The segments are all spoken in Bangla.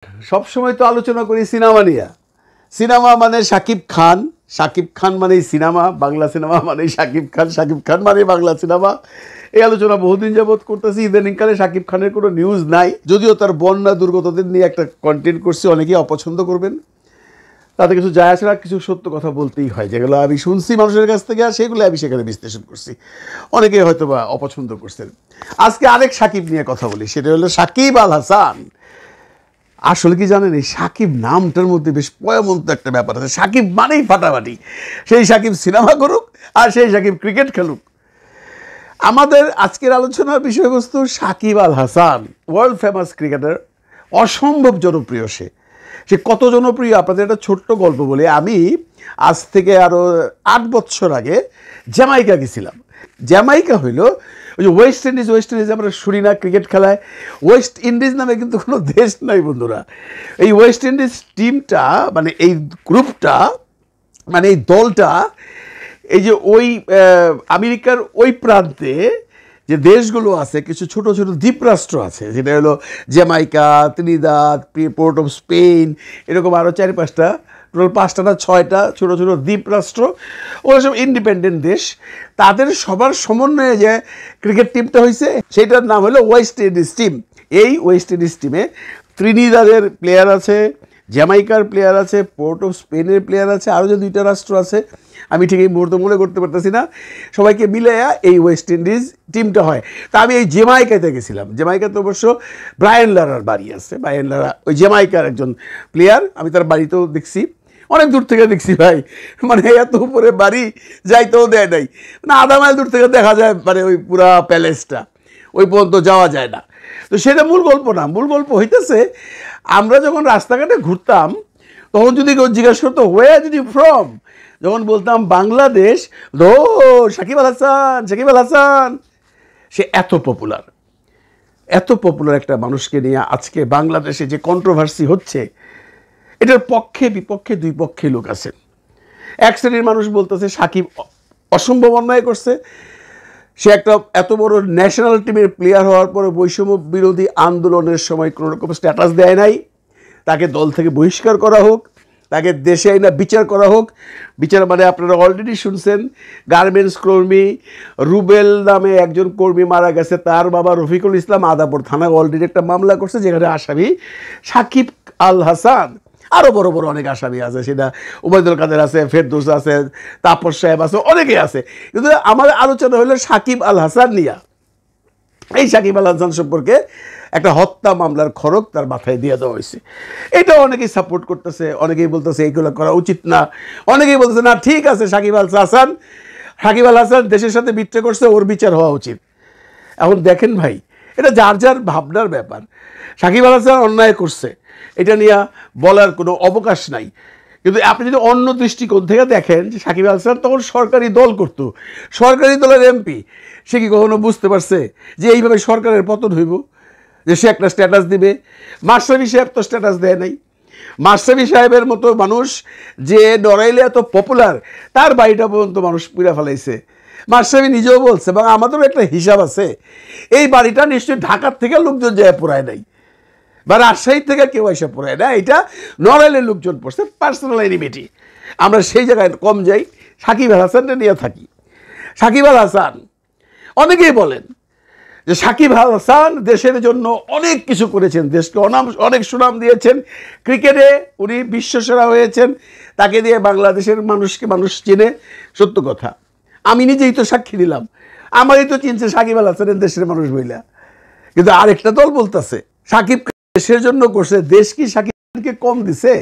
সব সময় তো আলোচনা করি সিনেমা নিয়ে। সিনেমা মানে শাকিব খান মানে সিনেমা, বাংলা সিনেমা মানে শাকিব খান মানে বাংলা সিনেমা। এই আলোচনা বহুদিন যাবৎ করতেছি। ইদানিংকালে শাকিব খানের কোনো নিউজ নাই, যদিও তার বন্যা দুর্গতদের নিয়ে একটা কন্টেন্ট করছি, অনেকেই অপছন্দ করবেন, তাতে কিছু যায় আসে না। কিছু সত্য কথা বলতেই হয়, যেগুলো আমি শুনছি মানুষের কাছ থেকে, আর সেগুলো আমি সেখানে বিশ্লেষণ করছি। অনেকে হয়তো বা অপছন্দ করছেন। আজকে আরেক সাকিব নিয়ে কথা বলি, সেটা হলো সাকিব আল হাসান। আসলে কি জানেন, এই সাকিব নামটার মধ্যে বেশ পয়মন্ত একটা ব্যাপার আছে। সাকিব মানেই ফাটাফাটি। সেই সাকিব সিনেমা করুক আর সেই সাকিব ক্রিকেট খেলুক। আমাদের আজকের আলোচনার বিষয়বস্তু Shakib Al Hasan, world famous cricketer, অসম্ভব জনপ্রিয়। সে কত জনপ্রিয় আপনাদের একটা ছোট্ট গল্প বলে। আমি আজ থেকে আরও 8 বছর আগে জ্যামাইকা গেছিলাম। জ্যামাইকা হইল ওই যে ওয়েস্ট ইন্ডিজ আমরা শুনি না ক্রিকেট খেলায়। ওয়েস্ট ইন্ডিজ নামে কিন্তু কোনো দেশ নাই বন্ধুরা। এই ওয়েস্ট ইন্ডিজ টিমটা, মানে এই গ্রুপটা, মানে এই দলটা, এই যে ওই আমেরিকার ওই প্রান্তে যে দেশগুলো আছে, কিছু ছোট ছোট দ্বীপরাষ্ট্র আছে, যেটা হলো Jamaica, Trinidad, port of Spain, এরকম আরও 4-5টা, টোটাল 5টা না 6টা ছোটো ছোটো দ্বীপরাষ্ট্র। ওরা সব ইন্ডিপেন্ডেন্ট দেশ। তাদের সবার সমন্বয়ে যে ক্রিকেট টিমটা হয়েছে, সেটার নাম হলো ওয়েস্ট ইন্ডিজ টিম। এই ওয়েস্ট ইন্ডিজ টিমে ত্রিনিদাদের প্লেয়ার আছে, জ্যামাইকার প্লেয়ার আছে, পোর্ট অফ স্পেনের প্লেয়ার আছে, আরও যে 2টা রাষ্ট্র আছে, আমি ঠিক এই মুহূর্তে মনে করতে পারতেছি না, সবাইকে মিলে এই ওয়েস্ট ইন্ডিজ টিমটা হয়। তা আমি এই জ্যামাইকাতে গেছিলাম। জ্যামাইকাতে অবশ্য ব্রায়ান লারার বাড়ি আছে। ব্রায়ান লারা ওই জ্যামাইকার একজন প্লেয়ার। আমি তার বাড়িতেও দেখছি, অনেক দূর থেকে দেখছি ভাই। মানে এত উপরে বাড়ি, যাইতেও দেয় নাই, মানে আধা মাইল দূর থেকে দেখা যায়, মানে ওই পুরা প্যালেসটা, ওই পর্যন্ত যাওয়া যায় না। তো সেটা মূল গল্প না। মূল গল্প হইতেছে, আমরা যখন রাস্তাঘাটে ঘুরতাম, তখন যদি কেউ জিজ্ঞাসা করতো হোয়ার আর ইউ ফ্রম, যখন বলতাম বাংলাদেশ, ও সাকিব আল হাসান। সে এত পপুলার একটা মানুষকে নিয়ে আজকে বাংলাদেশে যে কন্ট্রোভার্সি হচ্ছে, এটার পক্ষে বিপক্ষে 2 পক্ষে লোক আছেন। এক শ্রেণীর মানুষ বলতেছে সাকিব অসম্ভব অন্যায় করছে। সে একটা এত বড় ন্যাশনাল টিমের প্লেয়ার হওয়ার পরে বৈষম্য বিরোধী আন্দোলনের সময় কোনো রকম স্ট্যাটাস দেয় নাই, তাকে দল থেকে বহিষ্কার করা হোক, তাকে দেশে আইনা বিচার করা হোক। বিচার মানে আপনারা অলরেডি শুনছেন, গার্মেন্টস কর্মী রুবেল নামে একজন কর্মী মারা গেছে, তার বাবা রফিকুল ইসলাম আদাপুর থানায় অলরেডি একটা মামলা করছে, যেখানে আসামি সাকিব আল হাসান। আরও বড় বড় অনেক আসামি আছে, সেটা ওবায়দুল কাদের আছে, ফেরদৌস আছে, তাপস সাহেব আছে, অনেকেই আছে। কিন্তু আমার আলোচনা হলো সাকিব আল হাসান নিয়া। এই সাকিব আল হাসান সম্পর্কে একটা হত্যা মামলার খড়গ তার মাথায় দিয়ে দেওয়া হয়েছে। এটা অনেকেই সাপোর্ট করতেছে, অনেকেই বলতেছে এইগুলো করা উচিত না, অনেকেই বলতেছে না ঠিক আছে, সাকিব আল হাসান দেশের সাথে বিট্রে করছে, ওর বিচার হওয়া উচিত। এখন দেখেন ভাই, এটা যার যার ভাবনার ব্যাপার। সাকিব আল হাসান অন্যায় করছে, এটা নিয়ে বলার কোনো অবকাশ নাই। কিন্তু আপনি যদি অন্য দৃষ্টিকোণ থেকে দেখেন, যে সাকিব আল হাসান তখন সরকারি দল করতো, সরকারি দলের এমপি, সে কি কখনো বুঝতে পারছে যে এইভাবে সরকারের পতন হইব, যে সে একটা স্ট্যাটাস দিবে? মাশরাফি সাহেব তো স্ট্যাটাস দেয় নাই। মাশরাফি সাহেবের মতো মানুষ যে নড়াইলে এত পপুলার, তার বাড়িটা পর্যন্ত মানুষ পুড়ে ফেলাইছে। মাশরাফি নিজেও বলছে, এবং আমাদেরও একটা হিসাব আছে, এই বাড়িটা নিশ্চয়ই ঢাকার থেকে লোকজন যায় পুরায় নাই, বা রাজশাহী থেকে কেউ এসে পড়ায় না, এটা নড়াইলের লোকজন পড়ছে, পার্সোনাল এনিমিটি। আমরা সেই জায়গায় কম যাই, সাকিব আল হাসানটা নিয়ে থাকি। সাকিব আল হাসান, অনেকেই বলেন যে সাকিব আল হাসান দেশের জন্য অনেক কিছু করেছেন, দেশকে অনেক সুনাম দিয়েছেন, ক্রিকেটে উনি বিশ্বসেরা হয়েছেন, তাকে দিয়ে বাংলাদেশের মানুষ চেনে। সত্য কথা, আমি নিজেই তো সাক্ষী দিলাম, আমারই তো চিনছে সাকিব আল হাসানের দেশের মানুষ বইলা। কিন্তু আরেকটা দল বলতেছে সাকিব দেশের জন্য করছে, দেশ কি সাকিবকে কম দিছে?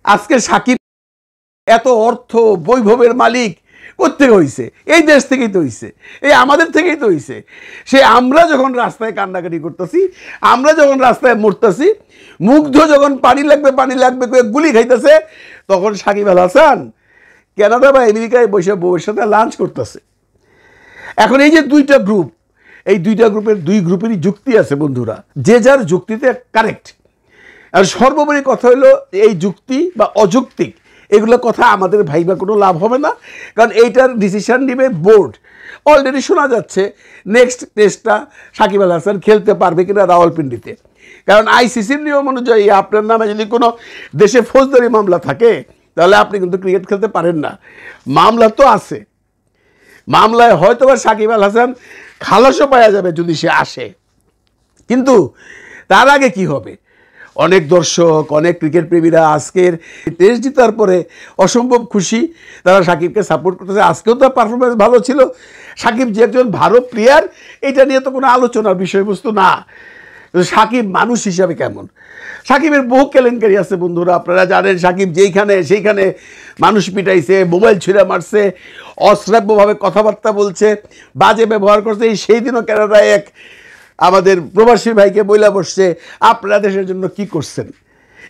আজকে সাকিব এত অর্থ বৈভবের মালিক কোত্থেকে হইছে? এই দেশ থেকেই তো হইছে, এই আমাদের থেকেই তো হইছে। সে আমরা যখন রাস্তায় কান্নাকাটি করতেছি, আমরা যখন রাস্তায় মরতেছি, মুগ্ধ যখন পানি লাগবে গুলি খাইতেছে, তখন সাকিব আল হাসান কানাডা বা আমেরিকায় বসে বউয়ের সাথে লাঞ্চ করতেছে। এখন এই যে 2টা গ্রুপ, এই 2টা গ্রুপের 2 গ্রুপেরই যুক্তি আছে বন্ধুরা, যে যার যুক্তিতে কারেক্ট। আর সর্বোপরি কথা হলো, এই যুক্তি বা অযৌক্তিক এগুলো কথা আমাদের ভাইবা কোনো লাভ হবে না, কারণ এইটার ডিসিশন নেবে বোর্ড। অলরেডি শোনা যাচ্ছে নেক্সট টেস্টটা সাকিব আল হাসান খেলতে পারবে কিনা রাওয়ালপিন্ডিতে। কারণ আইসিসির নিয়ম অনুযায়ী আপনার নামে যদি কোনো দেশে ফৌজদারি মামলা থাকে তাহলে আপনি কিন্তু ক্রিকেট খেলতে পারেন না। মামলা তো আছে, মামলায় হয়তো বা সাকিব আল হাসান খালাসও পাওয়া যাবে যদি সে আসে, কিন্তু তার আগে কি হবে? অনেক দর্শক, অনেক ক্রিকেট প্রেমীরা আজকের টেস্ট জিতার পরে অসম্ভব খুশি, তারা সাকিবকে সাপোর্ট করতেছে। আজকেও তার পারফরমেন্স ভালো ছিল। সাকিব যে একজন ভালো প্লেয়ার এটা নিয়ে তো কোনো আলোচনার বিষয়বস্তু না। সাকিব মানুষ হিসাবে কেমন? সাকিবের বহু কেলেঙ্কারি আছে বন্ধুরা, আপনারা জানেন। সাকিব যেইখানে সেইখানে মানুষ পিটাইছে, মোবাইল ছুঁড়ে মারছে, অশ্রাব্যভাবে কথাবার্তা বলছে, বাজে ব্যবহার করছে। সেই দিনও কেনাডায় এক আমাদের প্রবাসী ভাইকে বইলা বসছে, আপনারা দেশের জন্য কি করছেন?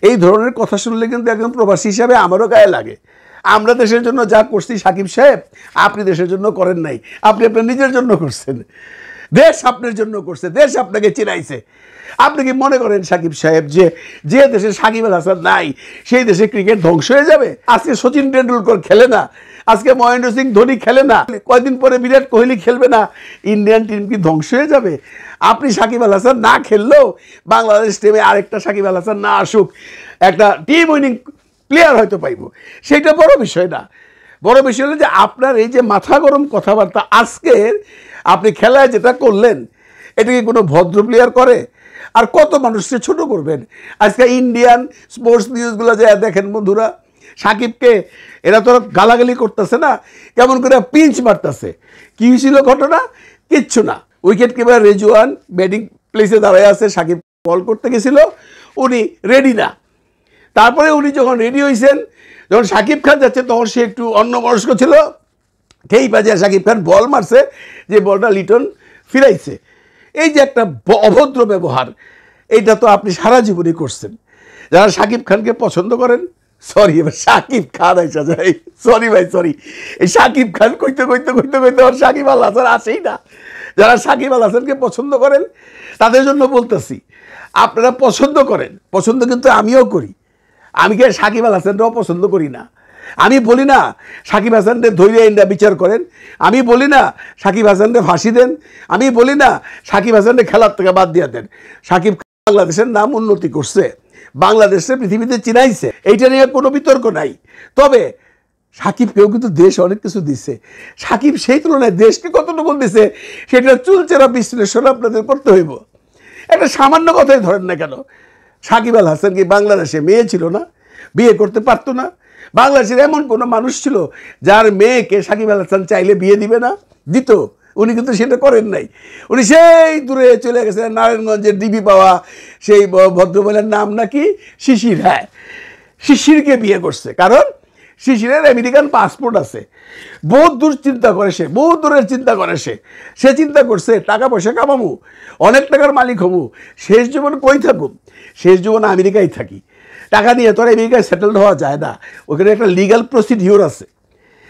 এই ধরনের কথা শুনলে কিন্তু একজন প্রবাসী হিসাবে আমারও গায়ে লাগে। আমরা দেশের জন্য যা করছি সাকিব সাহেব, আপনি দেশের জন্য করেন নাই, আপনি আপনার নিজের জন্য করছেন। দেশ আপনার জন্য করছে, দেশ আপনাকে চিনাইছে। আপনি কি মনে করেন সাকিব সাহেব যে দেশে সাকিব আল হাসান নাই সেই দেশে ক্রিকেট ধ্বংস হয়ে যাবে? আজকে সচিন টেন্ডুলকর খেলে না, আজকে মহেন্দ্র সিং ধোনি খেলে না, কয়দিন পরে বিরাট কোহলি খেলবে না, ইন্ডিয়ান টিম কি ধ্বংস হয়ে যাবে? আপনি সাকিব আল হাসান না খেললেও বাংলাদেশ টিমে আরেকটা সাকিব আল হাসান না আসুক, একটা টিম উইনিং প্লেয়ার হয়তো পাইব, সেটা বড় বিষয় না। বড় বিষয় হলো যে আপনার এই যে মাথা গরম কথাবার্তা, আজকের আপনি খেলায় যেটা করলেন এটা কি কোনো ভদ্র প্লেয়ার করে? আর কত মানুষকে ছোট করবেন? আজকে ইন্ডিয়ান স্পোর্টস নিউজগুলো যে দেখেন বন্ধুরা, সাকিবকে এরা তো গালাগালি করতেছে না, কেমন করে পিঞ্চ মারতেছে। কী হয়েছিল ঘটনা? কিচ্ছু না। উইকেট কিপার রেজওয়ান ব্যাটিং প্লেসে দাঁড়ায় আছে, সাকিব বল করতে গেছিল, উনি রেডি না। তারপরে উনি যখন রেডি হয়েছেন, যখন সাকিব খান যাচ্ছে তখন সে একটু অন্যমনস্ক ছিল, সেই বাজে সাকিব খান বল মারছে, যে বলটা লিটন ফিরাইছে। এই যে একটা অভদ্র ব্যবহার, এইটা তো আপনি সারা জীবনই করছেন। যারা সাকিব খানকে পছন্দ করেন, সরি এবার সাকিব খান আইসা যায়, সরি ভাই সরি, এই সাকিব খান কইতে কইতে কইতে কইতে আর সাকিব আল হাসান আসেই না। যারা সাকিব আল হাসানকে পছন্দ করেন তাদের জন্য বলতেছি, আপনারা পছন্দ করেন, পছন্দ কিন্তু আমিও করি। আমি কি সাকিব আল হাসানরাও পছন্দ করি না? আমি বলি না সাকিব হাসানকে ধৈর্য ইন্ডিয়া বিচার করেন, আমি বলি না সাকিব হাসানকে ফাঁসি দেন, আমি বলি না সাকিব হাসানকে খেলার থেকে বাদ দিয়ে দেন। সাকিব বাংলাদেশের নাম উন্নতি করছে, বাংলাদেশে পৃথিবীতে চিনাইছে, এইটা নিয়ে কোনো বিতর্ক নাই। তবে সাকিবকেও কিন্তু দেশ অনেক কিছু দিছে। সাকিব সেই তুলনায় দেশকে কতটুকু দিছে সেটা চুলচেরা বিশ্লেষণ আপনাদের করতে হইব। একটা সামান্য কথাই ধরেন না কেন, সাকিব আল হাসান কি বাংলাদেশে মেয়ে ছিল না? বিয়ে করতে পারতো না? বাংলাদেশের এমন কোনো মানুষ ছিল যার মেয়েকে সাকিব আল হাসান চাইলে বিয়ে দিবে না? দিত। উনি কিন্তু সেটা করেন নাই। উনি সেই দূরে চলে গেছেন, নারায়ণগঞ্জের ডিবি পাওয়া সেই ভদ্রমহিলার নাম নাকি শিশির, হ্যাঁ শিশিরকে বিয়ে করছে, কারণ শিশিরের আমেরিকান পাসপোর্ট আছে। বহুত দূর চিন্তা করে সে, বহুত দূরের চিন্তা করে সে চিন্তা করছে টাকা পয়সা কামামু, অনেক টাকার মালিক হবু, শেষ জীবন কই থাকুক, শেষ জীবন আমেরিকায় থাকি। টাকা নিয়ে তোর আমেরিকায় সেটেলড হওয়া যায় না, ওখানে একটা লিগাল প্রসিডিওর আছে।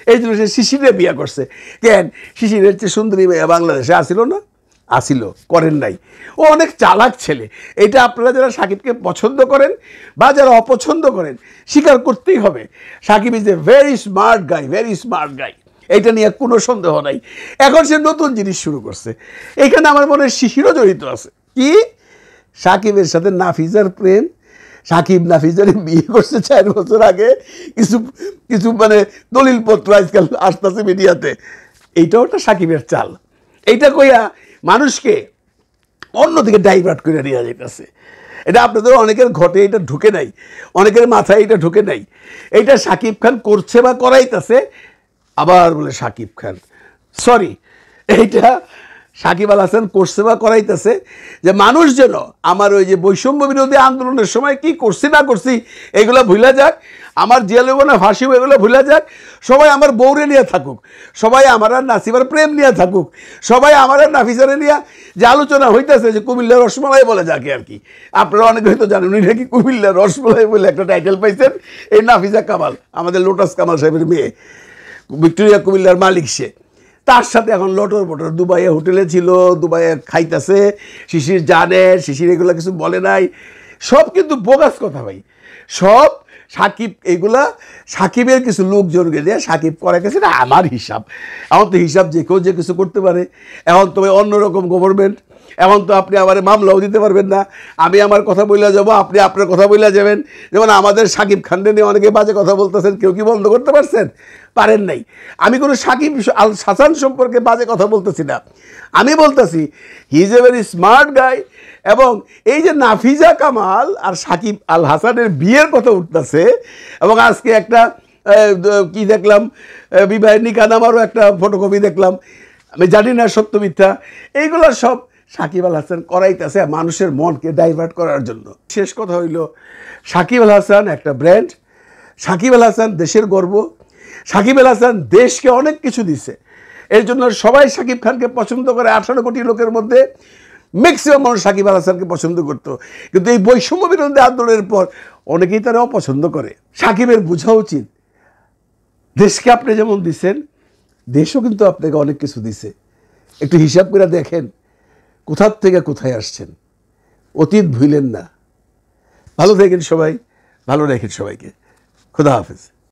এই জন্য সে শিশিরে বিয়ে করছে। কেন? শিশিরের চেয়ে সুন্দরী মেয়ে বাংলাদেশে আসিল না? আসিল, করেন নাই। ও অনেক চালাক ছেলে। এটা আপনারা যারা সাকিবকে পছন্দ করেন বা যারা অপছন্দ করেন স্বীকার করতেই হবে। Shakib is a very smart guy, very smart guy, এইটা নিয়ে কোনো সন্দেহ নাই। এখন সে নতুন জিনিস শুরু করছে, এখানে আমার মনে হয় শিশিরও জড়িত আছে। কি? সাকিবের সাথে নাফিজার প্রেম। সাকিব নাফিজারে বিয়ে করছে 4 বছর আগে, কিছু কিছু মানে দলিলপত্র আজকাল আসতেছে মিডিয়াতে। এইটাও একটা সাকিবের চাল। এইটা কইয়া মানুষকে অন্যদিকে ডাইভার্ট করে নিয়ে যাইতেছে। এটা আপনাদের অনেকের ঘটে, এটা ঢুকে নাই, অনেকের মাথায় এটা ঢুকে নাই। এইটা সাকিব খান করছে বা করাইতেছে, আবার বলে সাকিব খান, সরি এইটা সাকিব আল হাসান করছে বা করাইতেছে, যে মানুষ যেন আমার ওই যে বৈষম্য বিরোধী আন্দোলনের সময় কি করছি না করছি এগুলো ভুলা যাক, আমার জেল হইব না ফাঁসি এগুলো ভুলা যাক, সবাই আমার বউরে নিয়ে থাকুক, সবাই আমার আর নাসিবার প্রেম নিয়ে থাকুক, সবাই আমার আর নাফিসারে নিয়ে যে আলোচনা হইতেছে, যে কুমিল্লার রসমালাই বলে যাকে আর কি, আপনারা অনেকে হয়তো জানেন উনি নাকি কুমিল্লার রসমালাই বলে একটা টাইটেল পাইছেন। এই নাফিজা কামাল, আমাদের লোটাস কামাল সাহেবের মেয়ে, ভিক্টোরিয়া কুমিল্লার মালিক সে, তার সাথে এখন লটর বটর দুবাইয়ে হোটেলে ছিল, দুবাইয়ে খাইতেছে। শিশির জানে, শিশির এগুলো কিছু বলে নাই, সব কিন্তু বোগাস কথা ভাই, সব সাকিব। এগুলা সাকিবের কিছু লোকজনকে দিয়ে সাকিব করে গেছে, না আমার হিসাব। এখন তো হিসাব যে কেউ যে কিছু করতে পারে। এখন তবে অন্যরকম গভর্নমেন্ট, এখন তো আপনি আমার মামলাও দিতে পারবেন না, আমি আমার কথা বইলা যাব, আপনি আপনার কথা বইলা যাবেন। যেমন আমাদের সাকিব খানকে নিয়ে অনেকে বাজে কথা বলতেছেন, কেউ কি বন্ধ করতে পারছেন? পারেন নাই। আমি কোনো সাকিব আল হাসান সম্পর্কে বাজে কথা বলতেছি না, আমি বলতেছি he is a very smart গাই। এবং এই যে নাফিজা কামাল আর সাকিব আল হাসানের বিয়ের কথা উঠতেছে, এবং আজকে একটা কি দেখলাম, বিবাহের নিকানামারও একটা ফটোকপি দেখলাম, আমি জানি না সত্য মিথ্যা, এইগুলো সব সাকিব আল হাসান করাইতেছে মানুষের মনকে ডাইভার্ট করার জন্য। শেষ কথা হইল, সাকিব আল হাসান একটা ব্র্যান্ড, সাকিব আল হাসান দেশের গর্ব, সাকিব আল হাসান দেশকে অনেক কিছু দিছে, এর জন্য সবাই সাকিব খানকে পছন্দ করে। 18 কোটি লোকের মধ্যে ম্যাক্সিমাম মানুষ সাকিব আল হাসানকে পছন্দ করতো, কিন্তু এই বৈষম্য বিরোধী আন্দোলনের পর অনেকেই তারা অপছন্দ করে। সাকিবের বোঝা উচিত, দেশকে আপনি যেমন দিচ্ছেন, দেশও কিন্তু আপনাকে অনেক কিছু দিছে। একটু হিসাব করে দেখেন কোথার থেকে কোথায় আসছেন, অতীত ভুলেন না। ভালো থাকেন সবাই, ভালো রাখেন সবাইকে। খুদা হাফেজ।